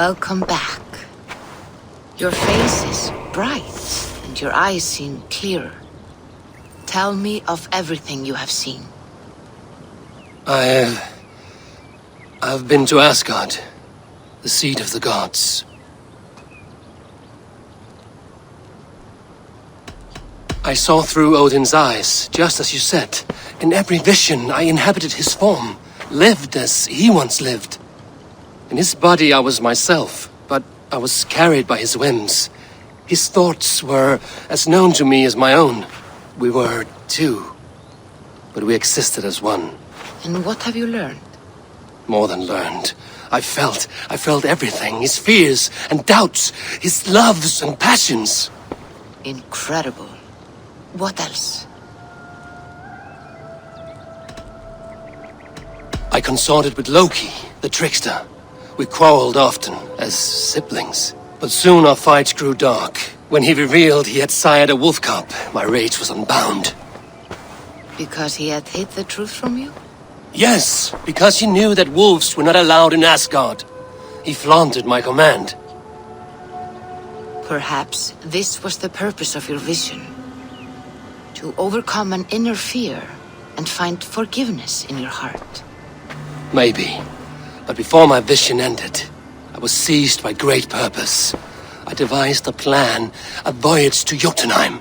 Welcome back. Your face is bright, and your eyes seem clearer. Tell me of everything you have seen. I've been to Asgard, the seat of the gods. I saw through Odin's eyes, just as you said. In every vision, I inhabited his form, lived as he once lived. In his body, I was myself, but I was carried by his whims. His thoughts were as known to me as my own. We were two, but we existed as one. And what have you learned? More than learned. I felt everything. His fears and doubts, his loves and passions. Incredible. What else? I consorted with Loki, the trickster. We quarreled often, as siblings. But soon our fights grew dark. When he revealed he had sired a wolf cub, my rage was unbound. Because he had hid the truth from you? Yes, because he knew that wolves were not allowed in Asgard. He flaunted my command. Perhaps this was the purpose of your vision. To overcome an inner fear and find forgiveness in your heart. Maybe. But before my vision ended, I was seized by great purpose. I devised a plan, a voyage to Jotunheim.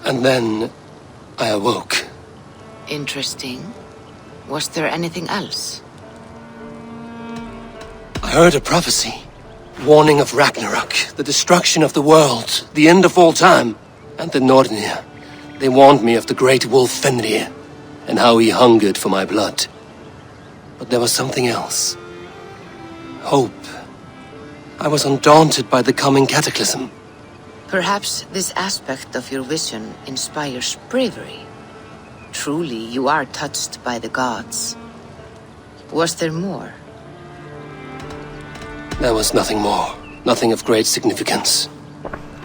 And then I awoke. Interesting. Was there anything else? I heard a prophecy. Warning of Ragnarok, the destruction of the world, the end of all time. And the Nornir. They warned me of the great wolf Fenrir, and how he hungered for my blood. But there was something else. Hope. I was undaunted by the coming cataclysm. Perhaps this aspect of your vision inspires bravery. Truly, you are touched by the gods. Was there more? There was nothing more. Nothing of great significance.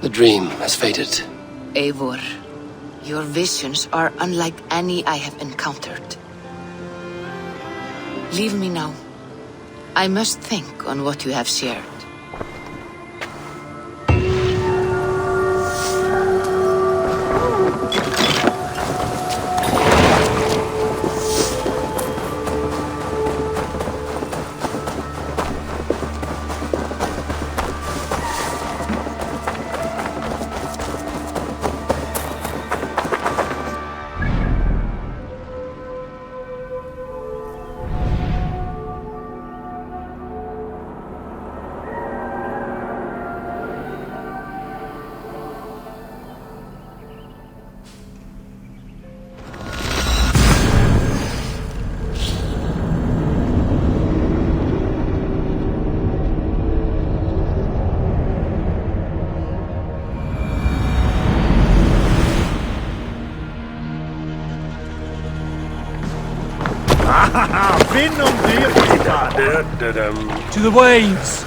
The dream has faded. Eivor, your visions are unlike any I have encountered. Leave me now. I must think on what you have shared. To the waves!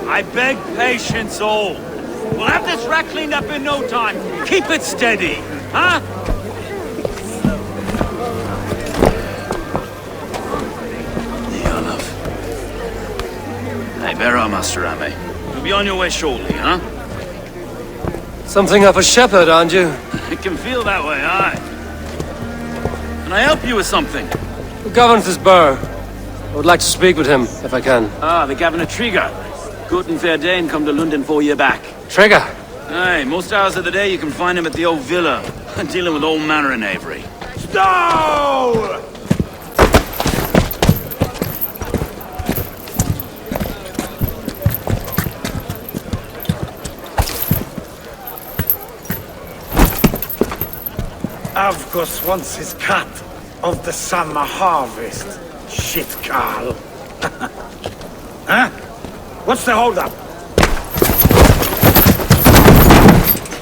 I beg patience all. We'll have this wreck cleaned up in no time. Keep it steady, huh? Hey, bear our master, Ame. You'll be on your way shortly, huh? Something of a shepherd, aren't you? It can feel that way, aye. Can I help you with something? Who governs this burr? I would like to speak with him, if I can. Ah, the Governor Trigger. Good and fair Dane come to London 4 year back. Trigger! Aye, most hours of the day you can find him at the old villa, dealing with all manner in Avery. Stowe! Avgos wants his cut of the summer harvest. Shit, Carl. Huh? What's the holdup?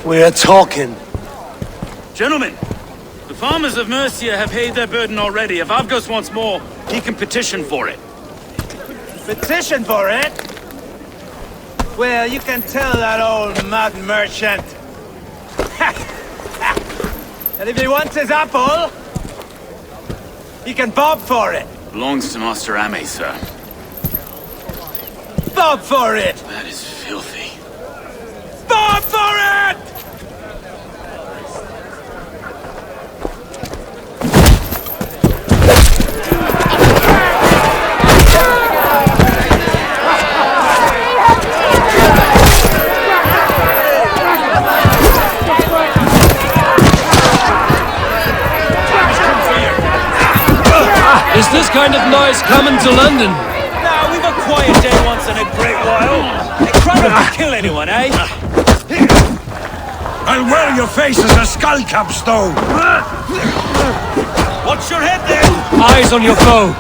We're talking. Gentlemen, the farmers of Mercia have paid their burden already. If Avgos wants more, he can petition for it. Petition for it? Well, you can tell that old mud merchant. And if he wants his apple, he can bob for it. Belongs to Master Ame, sir. Bob for it! That is filthy. Bob for it! Is this kind of noise coming to London? Nah, we've a quiet day once in a great while. Hey, Chroma can kill anyone, eh? I'll wear your face as a skull cap, Stowe. Watch your head there! Eyes on your foe.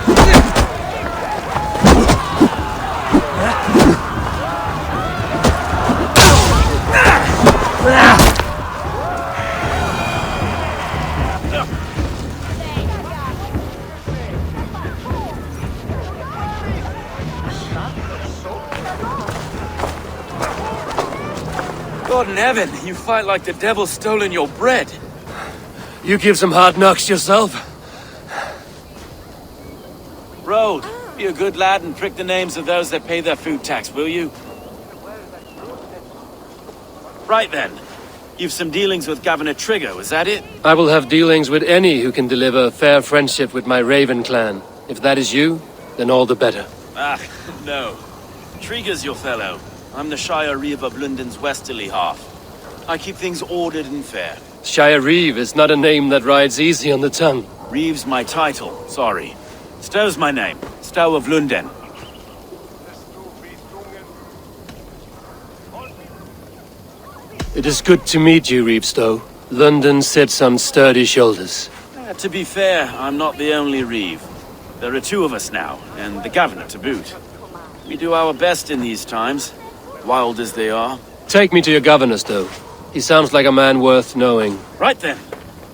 God in heaven, you fight like the devil's stolen your bread. You give some hard knocks yourself. Road, be a good lad and prick the names of those that pay their food tax, will you? Right then. You've some dealings with Governor Trigger, is that it? I will have dealings with any who can deliver fair friendship with my Raven clan. If that is you, then all the better. Ah, no. Trigger's your fellow. I'm the Shire Reeve of London's westerly half. I keep things ordered and fair. Shire Reeve is not a name that rides easy on the tongue. Reeve's my title, sorry. Stowe's my name. Stowe of London. It is good to meet you, Reeve Stowe. London sits on sturdy shoulders. To be fair, I'm not the only Reeve. There are two of us now, and the governor to boot. We do our best in these times, wild as they are. Take me to your governor, Stowe. He sounds like a man worth knowing. Right then.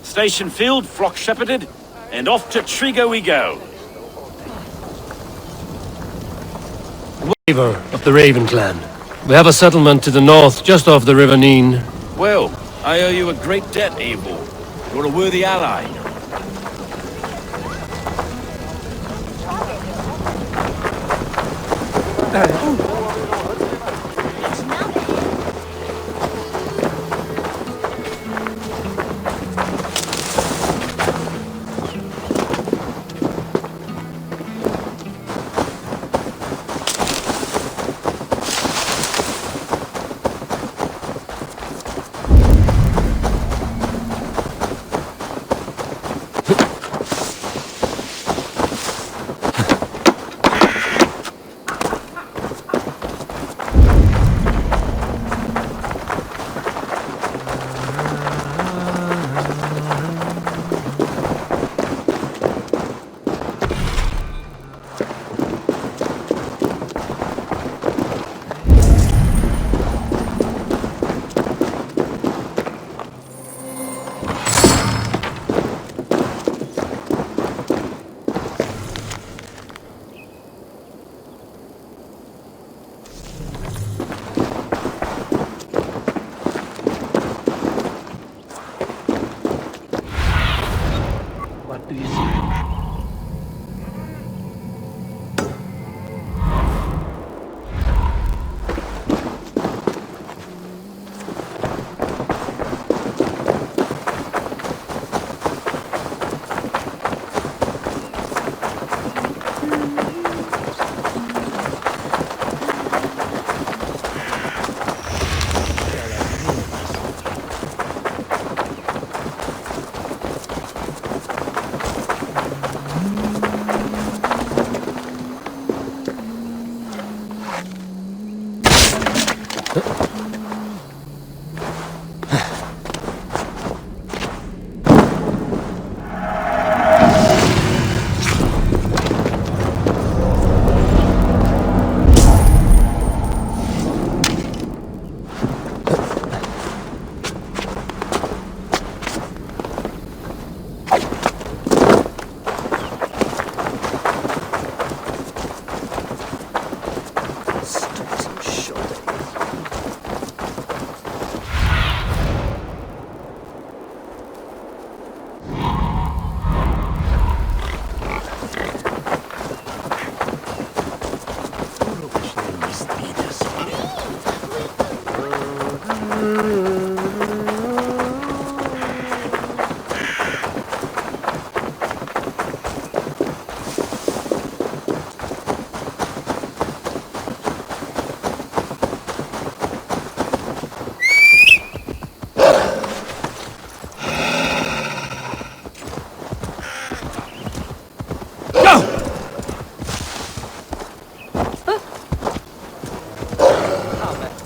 Station filled, flock shepherded, and off to Trigger we go. Weaver of the Raven clan. We have a settlement to the north, just off the River Neen. Well, I owe you a great debt, Abel. You're a worthy ally.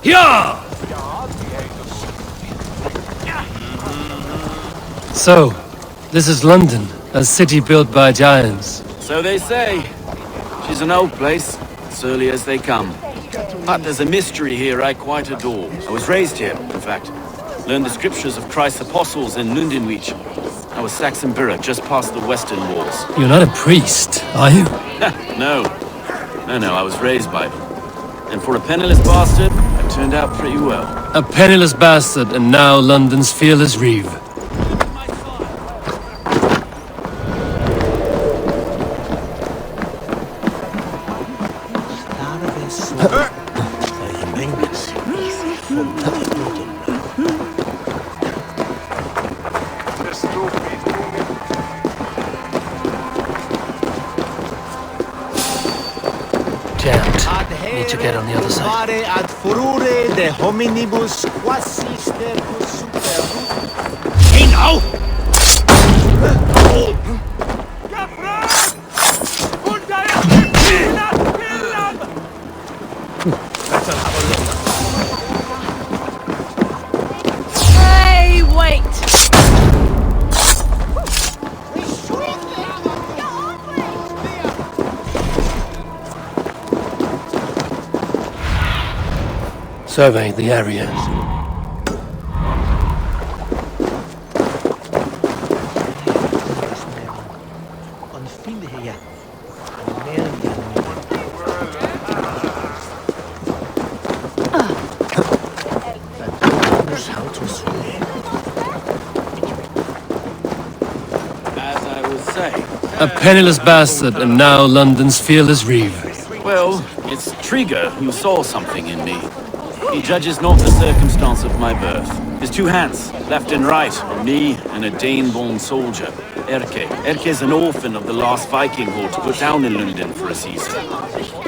Yeah! So, this is London, a city built by giants. So they say. She's an old place, as early as they come. But there's a mystery here I quite adore. I was raised here, in fact. Learned the scriptures of Christ's apostles in Lundenwich. I was Saxon Borough, just past the western walls. You're not a priest, are you? No, I was raised by them. And for a penniless bastard, I turned out pretty well. A penniless bastard, and now London's fearless reeve. Need to get on the other side. Ad furore de hominibus quasi stercus super. Hey, now! Hey, wait! Survey the area. As I was saying. A penniless bastard, and now London's fearless reeve. Well, it's Trigger who saw something in me. He judges not the circumstance of my birth. His two hands, left and right, are me and a Dane-born soldier, Erke. Erke's an orphan of the last Viking horde to put down in London for a season.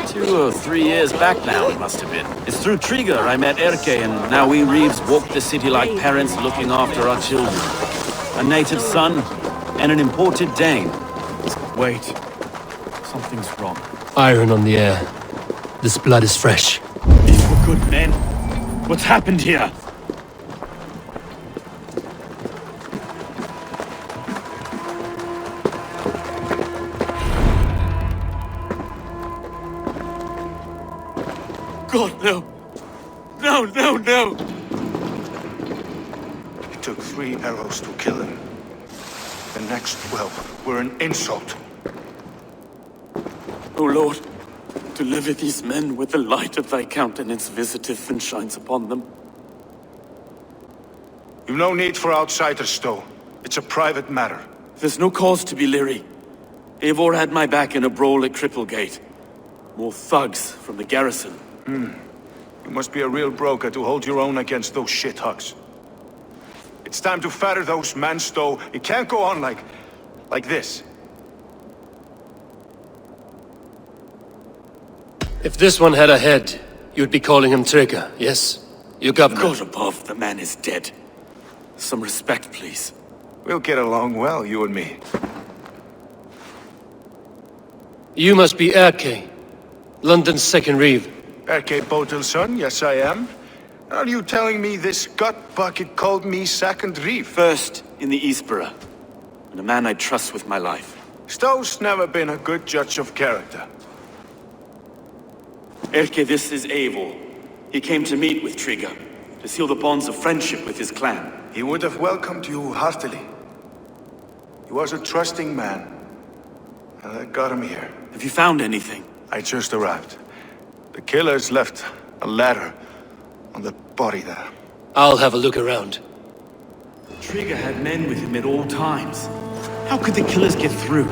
2 or 3 years back now, it must have been. It's through Trigger I met Erke, and now we Reeves walk the city like parents looking after our children. A native son and an imported Dane. Wait, something's wrong. Iron on the air. This blood is fresh. These were good men. What's happened here? God, no. No. It took 3 arrows to kill him. The next 12 were an insult. O Lord, deliver these men with the light of thy countenance visiteth and shines upon them. You've no need for outsiders, Stowe. It's a private matter. There's no cause to be leery. Eivor had my back in a brawl at Cripplegate. More thugs from the garrison. You must be a real broker to hold your own against those shithugs. It's time to fetter those men, Stowe. It can't go on like this. If this one had a head, you'd be calling him Trigger, yes? You governor. God above, the man is dead. Some respect, please. We'll get along well, you and me. You must be Erke, London's second reeve. Erke Botelson, yes I am. Are you telling me this gut bucket called me second reeve? First in the Eastborough, and a man I trust with my life. Stowe's never been a good judge of character. Erke, this is Eivor. He came to meet with Trigger, to seal the bonds of friendship with his clan. He would have welcomed you heartily. He was a trusting man. And I got him here. Have you found anything? I just arrived. The killers left a letter on the body there. I'll have a look around. Trigger had men with him at all times. How could the killers get through?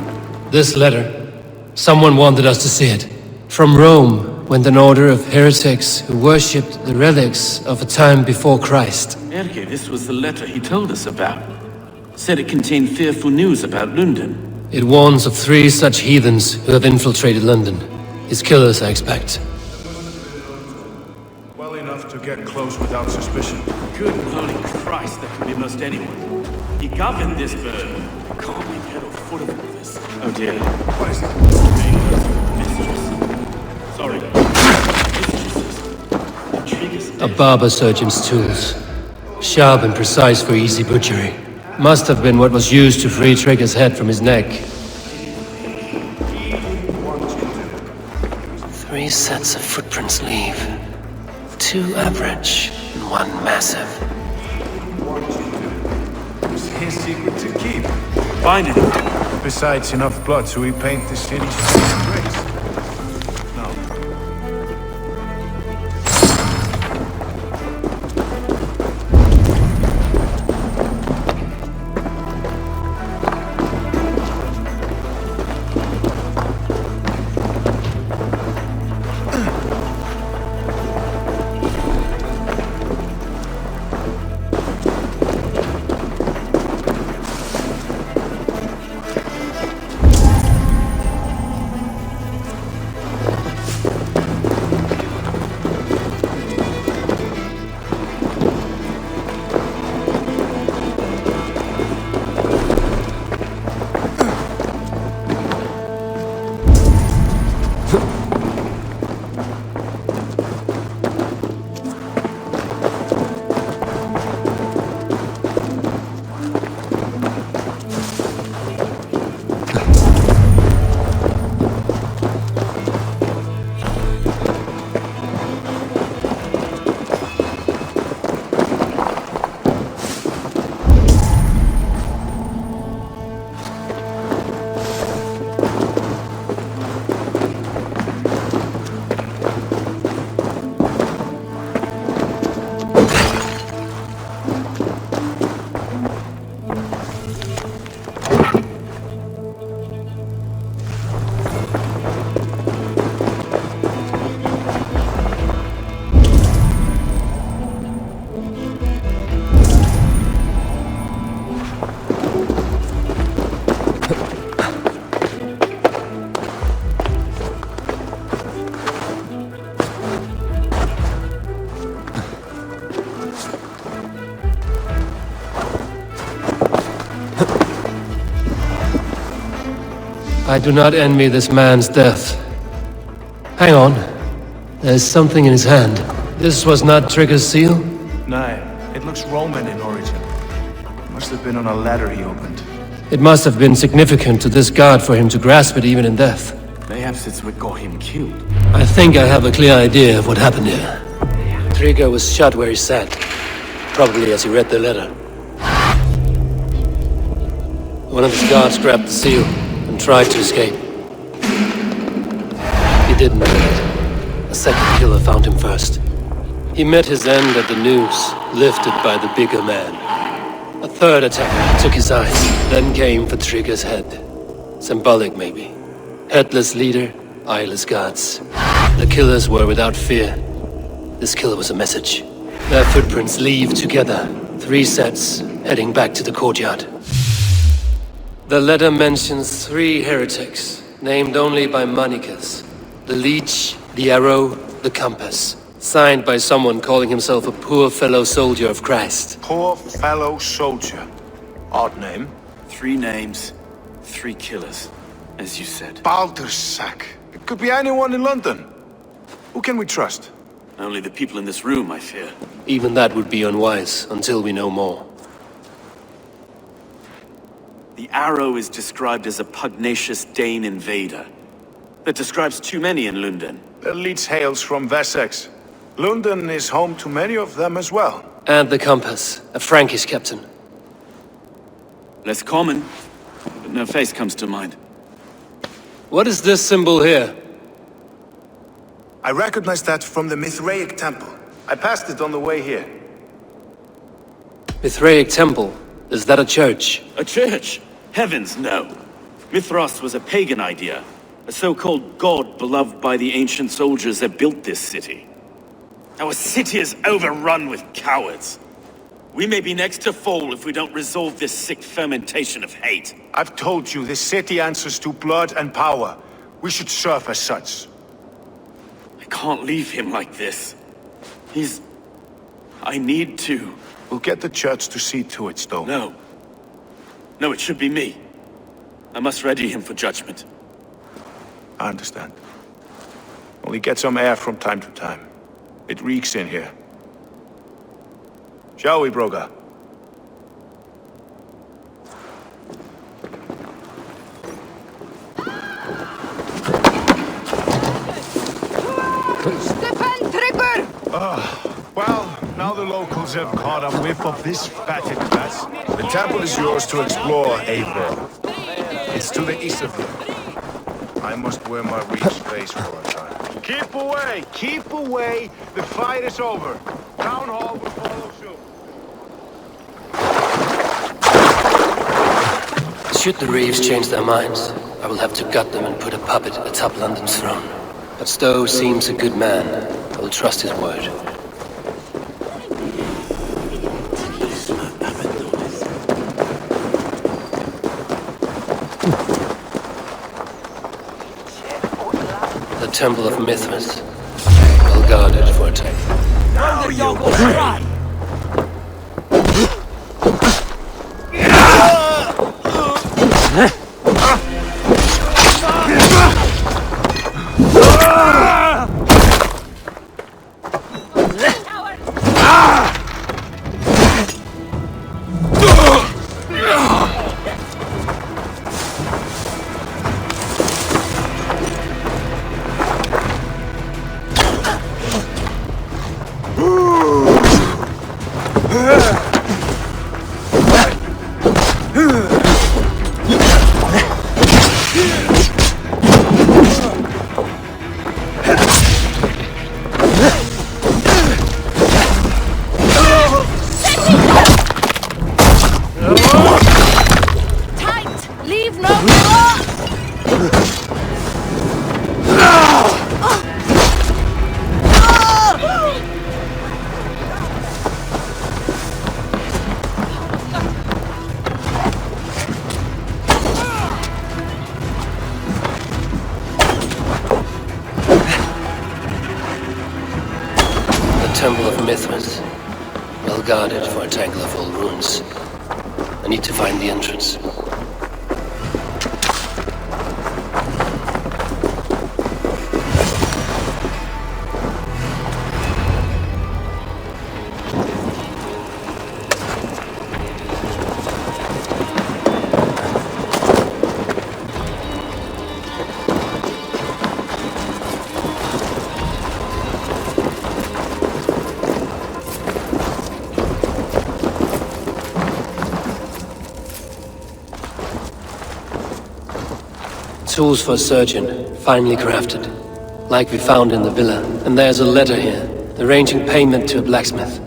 This letter. Someone wanted us to see it. From Rome went an order of heretics who worshipped the relics of a time before Christ. Erke, this was the letter he told us about. Said it contained fearful news about London. It warns of 3 such heathens who have infiltrated London. His killers, I expect. Well enough to get close without suspicion. Good holy Christ, that could be most anyone. He governed this bird. Can't we get a foot of all this? Oh dear. What is it? Mistress. Sorry. Mistresses. Intrigues. A barber surgeon's tools. Sharp and precise for easy butchery. Must have been what was used to free Trigger's head from his neck. 3 sets of footprints leave. 2 average and 1 massive. It's his secret to keep. Find it. Besides, enough blood so we paint the city to grace. No. I do not envy this man's death. Hang on. There's something in his hand. This was not Trigger's seal? Nah, it looks Roman in origin. Must have been on a ladder he opened. It must have been significant to this god for him to grasp it even in death. Perhaps it's what got him killed. I think I have a clear idea of what happened here. Trigger was shot where he sat. Probably as he read the letter. One of his guards grabbed the seal and tried to escape. He didn't make it. A second killer found him first. He met his end at the noose, lifted by the bigger man. A third attacker took his eyes, then came for Trigger's head. Symbolic, maybe. Headless leader, eyeless guards. The killers were without fear. This killer was a message. Their footprints leave together. 3 sets, heading back to the courtyard. The letter mentions 3 heretics, named only by monikers. The Leech, the Arrow, the Compass. Signed by someone calling himself a poor fellow soldier of Christ. Poor fellow soldier. Odd name. 3 names, 3 killers, as you said. Baldersack. It could be anyone in London. Who can we trust? Only the people in this room, I fear. Even that would be unwise, until we know more. The Arrow is described as a pugnacious Dane invader. That describes too many in London. The Leech hails from Wessex. London is home to many of them as well. And the Compass, a Frankish captain. Less common, but no face comes to mind. What is this symbol here? I recognize that from the Mithraic Temple. I passed it on the way here. Mithraic Temple? Is that a church? A church? Heavens, no. Mithras was a pagan idea. A so-called god beloved by the ancient soldiers that built this city. Our city is overrun with cowards. We may be next to fall if we don't resolve this sick fermentation of hate. I've told you, this city answers to blood and power. We should serve as such. I can't leave him like this. I need to. We'll get the church to see to it, Stowe. No. No, it should be me. I must ready him for judgment. I understand. Only get some air from time to time. It reeks in here. Shall we, Broga? Stefan Tripper! Well, now the locals have caught a whiff of this fatted class. The temple is yours to explore, Eivor. It's to the east of here. I must wear my reach face for a time. Keep away! Keep away! The fight is over. Town hall will follow soon. Should the Reeves change their minds, I will have to gut them and put a puppet atop London's throne. But Stowe seems a good man. I will trust his word. The Temple of Mithras. Well guarded for attack. Now the dog will run! Temple of Mithras. Well guarded for a tangle of old ruins. I need to find the entrance. Tools for a surgeon, finely crafted. Like we found in the villa. And there's a letter here, arranging payment to a blacksmith.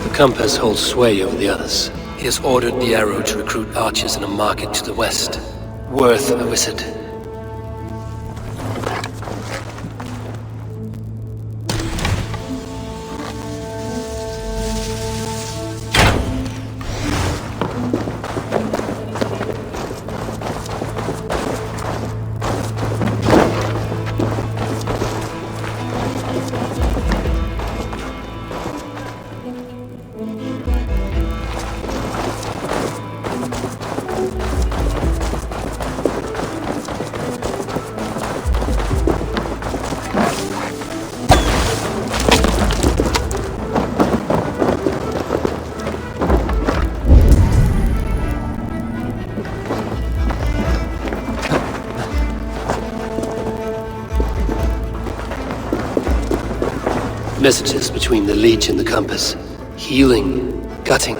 The compass holds sway over the others. He has ordered the arrow to recruit archers in a market to the west. Worth a visit. Messages between the Leech and the Compass. Healing, cutting.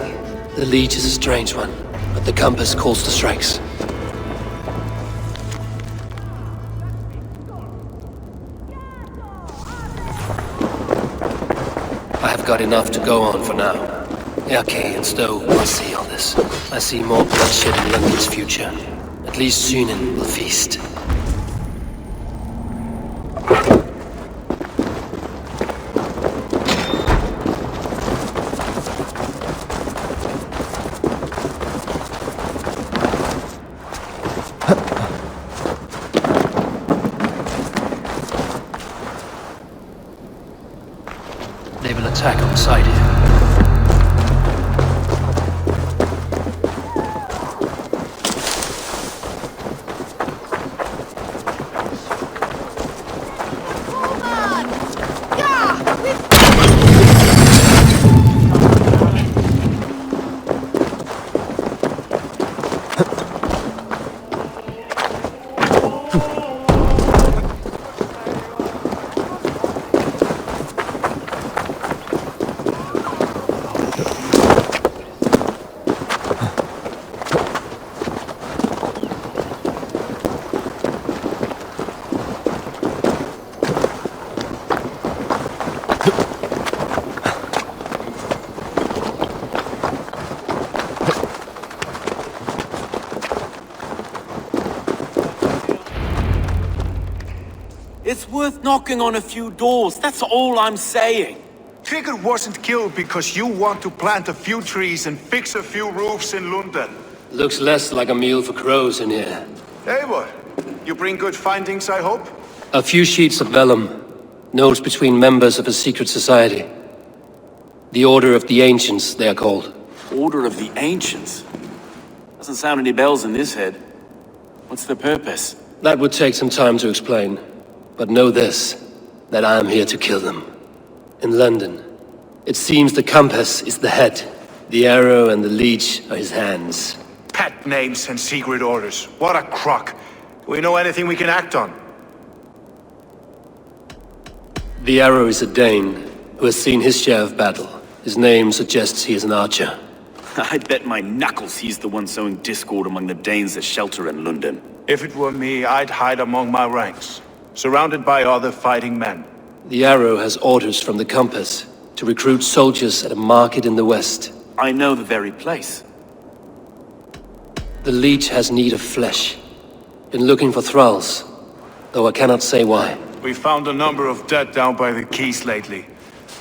The Leech is a strange one, but the Compass calls the strikes. I have got enough to go on for now. Arctis and Stowe will see all this. I see more bloodshed in London's future. At least Sunan will feast. They will attack on sight here. It's worth knocking on a few doors, that's all I'm saying. Trigger wasn't killed because you want to plant a few trees and fix a few roofs in London. Looks less like a meal for crows in here. Hey, what? You bring good findings, I hope? A few sheets of vellum. Notes between members of a secret society. The Order of the Ancients, they are called. Order of the Ancients? Doesn't sound any bells in this head. What's the purpose? That would take some time to explain. But know this, that I am here to kill them. In London, it seems the Compass is the head. The arrow and the leech are his hands. Pet names and secret orders. What a crock. Do we know anything we can act on? The arrow is a Dane, who has seen his share of battle. His name suggests he is an archer. I'd bet my knuckles he's the one sowing discord among the Danes that shelter in London. If it were me, I'd hide among my ranks, surrounded by other fighting men. The arrow has orders from the Compass to recruit soldiers at a market in the west. I know the very place. The leech has need of flesh. Been looking for thralls, though I cannot say why. We found a number of dead down by the quays lately,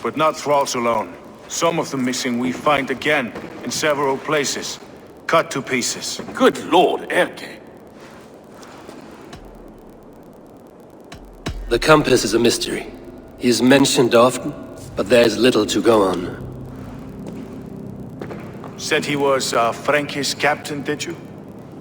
but not thralls alone. Some of the missing we find again in several places, cut to pieces. Good lord, Erke. The Compass is a mystery. He is mentioned often, but there is little to go on. Said he was a Frankish captain, did you?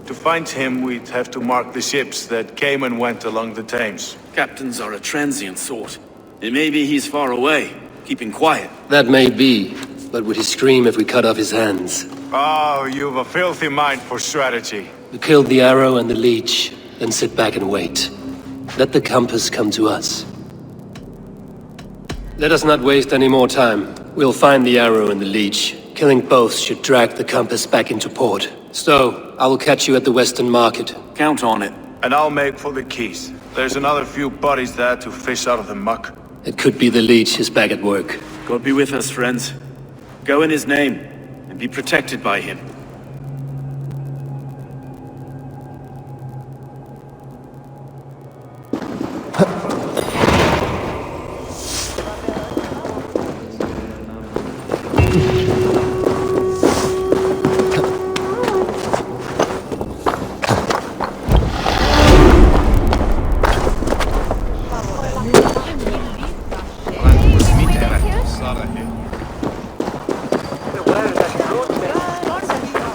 To find him, we'd have to mark the ships that came and went along the Thames. Captains are a transient sort. It may be he's far away, keeping quiet. That may be, but would he scream if we cut off his hands? Oh, you've a filthy mind for strategy. We killed the arrow and the leech, then sit back and wait. Let the Compass come to us. Let us not waste any more time. We'll find the arrow and the leech. Killing both should drag the Compass back into port. Stowe, I will catch you at the Western Market. Count on it. And I'll make for the quays. There's another few bodies there to fish out of the muck. It could be the leech is back at work. God be with us, friends. Go in his name, and be protected by him.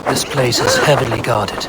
This place is heavily guarded.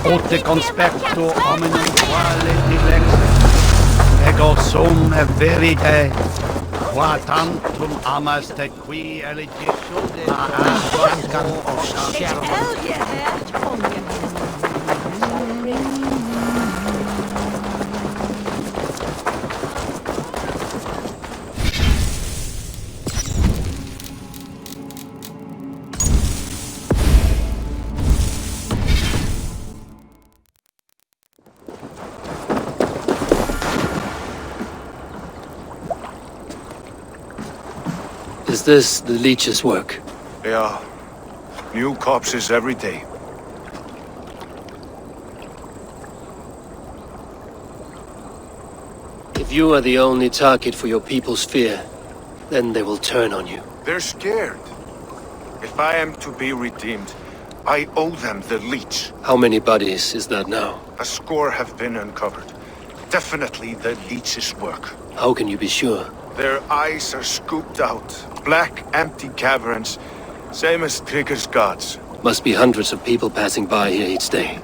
Ote conspecto hominum quale dilexit. Ego sum verite. Qua tantum amaste qui eligisude. Is this the leech's work? Yeah. New corpses every day. If you are the only target for your people's fear, then they will turn on you. They're scared. If I am to be redeemed, I owe them the leech. How many bodies is that now? A score have been uncovered. Definitely the leech's work. How can you be sure? Their eyes are scooped out. Black, empty caverns. Same as Trigger's gods. Must be hundreds of people passing by here each day.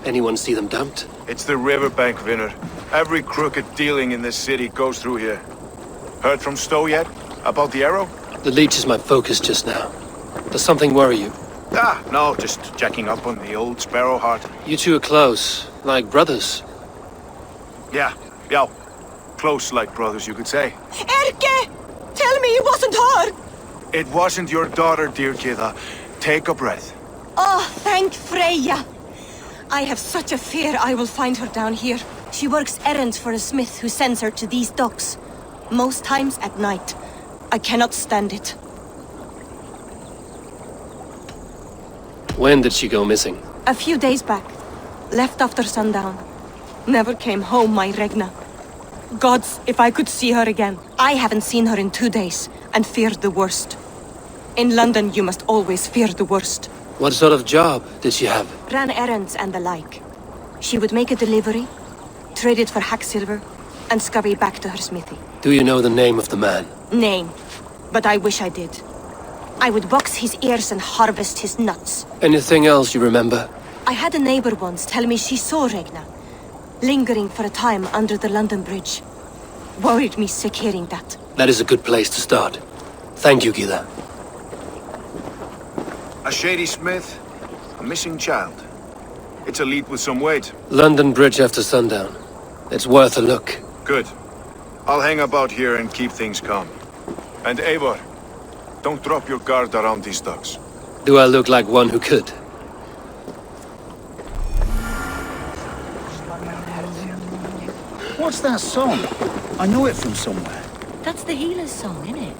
Anyone see them dumped? It's the riverbank, Vinner. Every crooked dealing in this city goes through here. Heard from Stowe yet? About the arrow? The leech is my focus just now. Does something worry you? Ah, no, just checking up on the old Sparrowheart. You two are close, like brothers. Yeah. Close like brothers, you could say. Erke! Tell me it wasn't her! It wasn't your daughter, dear Kida. Take a breath. Oh, thank Freya. I have such a fear I will find her down here. She works errands for a smith who sends her to these docks. Most times at night. I cannot stand it. When did she go missing? A few days back. Left after sundown. Never came home, my Regna. Gods, if I could see her again. I haven't seen her in 2 days, and feared the worst. In London, you must always fear the worst. What sort of job did she have? Ran errands and the like. She would make a delivery, trade it for hack silver, and scurry back to her smithy. Do you know the name of the man? Name. But I wish I did. I would box his ears and harvest his nuts. Anything else you remember? I had a neighbor once tell me she saw Regna, lingering for a time under the London Bridge. Worried me sick hearing that. That is a good place to start. Thank you, Gila. A shady smith, a missing child. It's a lead with some weight. London Bridge after sundown. It's worth a look. Good. I'll hang about here and keep things calm. And Eivor, don't drop your guard around these docks. Do I look like one who could? What's that song? I know it from somewhere. That's the healer's song, isn't it?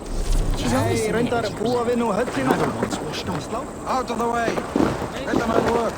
She's always singing it. Out of the way! Let the man work!